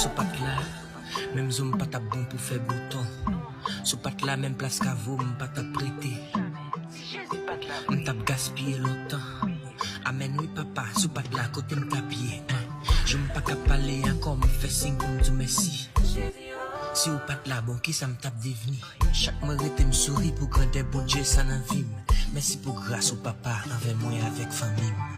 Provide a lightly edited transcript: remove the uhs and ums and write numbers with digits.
sou pat là, même zoom pas bon pour faire bouton. Sou pat là, même place qu'à vous, m'pas t'a prêté. M'tap gaspillé longtemps. Amen oui papa, sou pat là, côté m'tapier. Je m'pas qu'à parler encore, m'fait signe pour m'dou merci. Si ou pat là, bon qui ça m'tape devenu. Chaque mois rete m'souris pour grandir bon Dieu ça nan vie. Merci pour grâce au papa, envers moi avec famille.